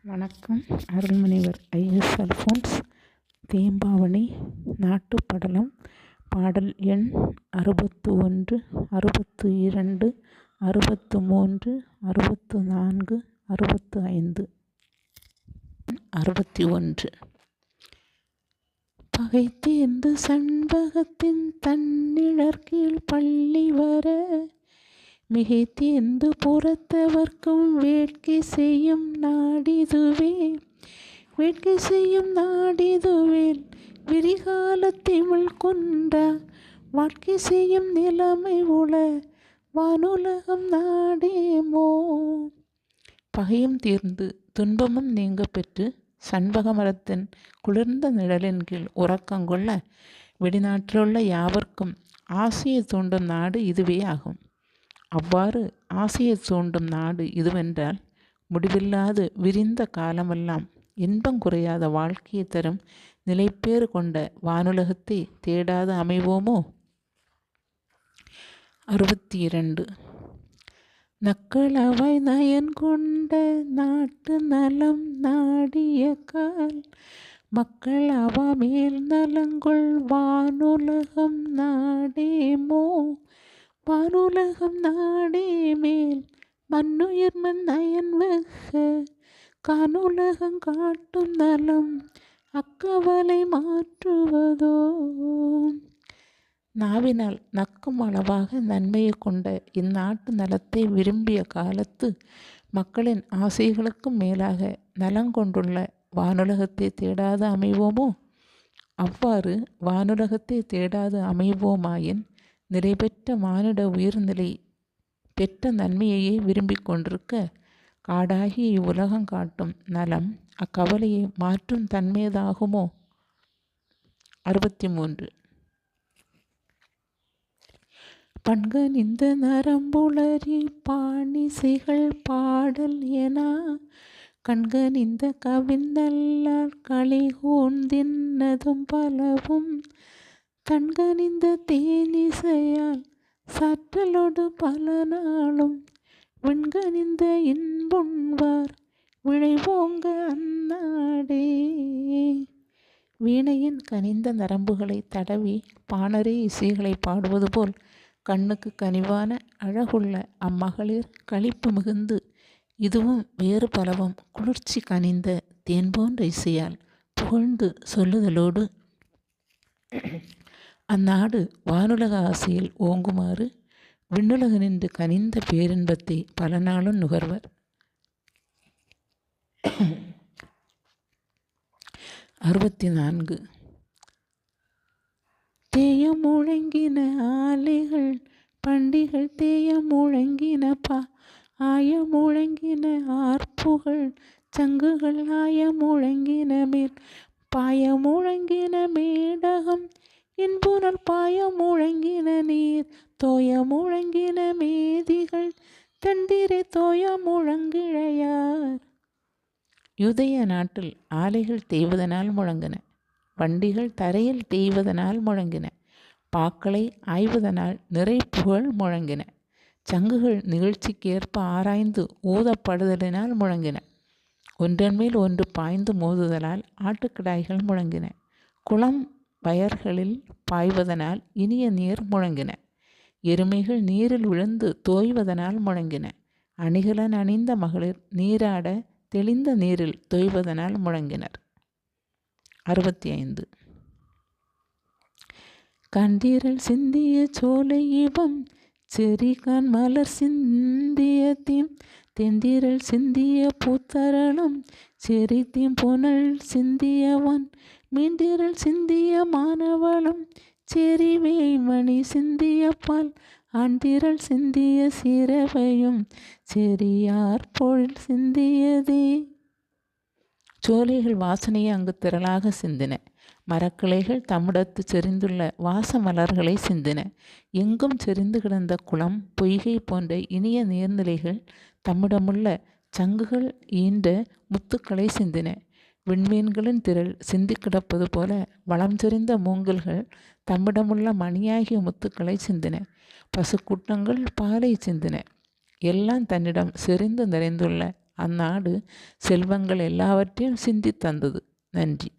வணக்கம். அருள்முனைவர் ஐஎஸ் அல்ஃபோன்ஸ். தேம்பாவணி நாட்டுப்படலம். பாடல் எண் 61, 62, 63, 64, 65. 61. பகைத்தீர்ந்து சண்பகத்தின் தன்னிழற்கீழ் பள்ளி வர மிகைத்தீர்ந்து புறத்தவர்க்கும் வேட்கை செய்யும் நாடிதுவே. வேட்கை செய்யும் நாடிதுவேல் விரிகாலத்திமிழ் குன்றா வாழ்க்கை செய்யும் நிலைமை உள வானுலகம் நாடேமோ. பகையும் தீர்ந்து துன்பமும் நீங்க பெற்று சண்பக மரத்தின் குளிர்ந்த நிழலின் கீழ் உறக்கங்கொள்ள வெளிநாட்டிலுள்ள யாவர்க்கும் ஆசையை தூண்டும் நாடு இதுவே ஆகும். அவ்வாறு ஆசையை தூண்டும் நாடு இதுவென்றால் முடிவில்லாது விரிந்த காலமெல்லாம் இன்பம் குறையாத வாழ்க்கையை தரும் நிலைப்பேறு கொண்ட வானுலகத்தை தேடாது அமைவோமோ. 62. நக்களவாய் நயன் கொண்ட நாட்டு நலம் நாடிய கால் மக்கள் அவா மேல் நலங்கொள் வானுலகம் நாடேமோ. வானுலகம் நாடே மேல் மண்ணுயிர்மன் நயன் வெக கானுலகம் காட்டும் நலம் அக்கவலை மாற்றுவதோ. நாவினால் நக்கும் அளவாக நன்மையை கொண்ட இந்நாட்டு நலத்தை விரும்பிய காலத்து மக்களின் ஆசைகளுக்கும் மேலாக நலங்கொண்டுள்ள வானுலகத்தை தேடாது அமைவோமோ. அவ்வாறு வானுலகத்தை தேடாது அமைவோமாயின் நிறைபெற்ற மானிட உயிர்நிலை பெற்ற நன்மையையே விரும்பிக் கொண்டிருக்க காடாகி இவ்வுலகம் காட்டும் நலம் அக்கவலையை மாற்றும் தன்மையதாகுமோ. 63. பண்கன் இந்த நரம்புளரி பாணிசைகள் பாடல் என கண்கன் இந்த கவிந்தல்லால் களி கூர்ந்தின்னதும் பலவும் தன்கனிந்த தேனிசையால் சாற்றலோடு பல நாளும் விண்கனிந்த இன்புண்வார் விழைவோங்க அந்நாடே. வீணையின் கனிந்த நரம்புகளை தடவி பாணரே இசைகளை பாடுவது போல் கண்ணுக்கு கனிவான அழகுள்ள அம்மகளிர் களிப்பு மிகுந்து இதுவும் வேறு பலவும் குளிர்ச்சி கனிந்த தேன் போன்ற இசையால் புகழ்ந்து சொல்லுதலோடு அந்நாடு வானுலக ஆசையில் ஓங்குமாறு விண்ணுலக நின்று கனிந்த பேரின்பத்தை பல நாளும் நுகர்வர். 64. தேயம் முழங்கின ஆலைகள் பண்டிகள் தேயம் முழங்கின ஆய முழங்கின ஆர்ப்புகள் சங்குகள் ஆய முழங்கின மேல் பாய முழங்கின மேடகம் இன்புணர் பாய முழங்கின நீர் தோய முழங்கின மேதிகள் தண்டிரை தோய முழங்கிழையார். யுதய நாட்டில் ஆலைகள் தேய்வதனால் முழங்கின, வண்டிகள் தரையில் தேய்வதனால் முழங்கின, பாக்களை ஆய்வதனால் நிறை புகழ் முழங்கின, சங்குகள் நிகழ்ச்சிக்கேற்ப ஆராய்ந்து ஊதப்படுதலினால் முழங்கின, ஒன்றன் மேல் ஒன்று பாய்ந்து மோதுதலால் ஆட்டுக்கிடாய்கள் முழங்கின, குளம் வயல்களில் பாய்வதனால் இனிய நீர் முழங்கின, எருமைகள் நீரில் விழுந்து தோய்வதனால் முழங்கின, அணிகலன் அணிந்த மகளிர் நீராட தெளிந்த நீரில் தோய்வதனால் முழங்கினர். 65. கண்டீரல் சிந்திய சோலை இவம் செறிகான் மலர் சிந்திய தீம் தெண்டீரல் சிந்திய பூத்தரளும் செறித்தீம் புனல் சிந்தியவன் மீண்டீரல் சிந்திய மானவளும் செறிவே மணி சிந்திய பால் ஆண்டிரல் சிந்திய சிறவையும் செறியார் பொழில் சிந்தியதே. சோலைகள் வாசனையை அங்கு திரளாக சிந்தின, மரக்கிளைகள் தம்மிடத்து செறிந்துள்ள வாச மலர்களை சிந்தின, எங்கும் செறிந்து கிடந்த குளம் பொய்கை போன்ற இனிய நீர்நிலைகள் தம்மிடமுள்ள சங்குகள் ஈன்ற முத்துக்களை சிந்தின, விண்மீன்களின் திரள் சிந்தி கிடப்பது போல வளம் செறிந்த மூங்கில்கள் தம்மிடமுள்ள மணியாகிய முத்துக்களை சிந்தின, பசுக்கூட்டங்கள் பாலை சிந்தின, எல்லாம் தன்னிடம் செறிந்து நிறைந்துள்ள அந்நாடு செல்வங்கள் எல்லாவற்றையும் சிந்தி தந்தது. நன்றி.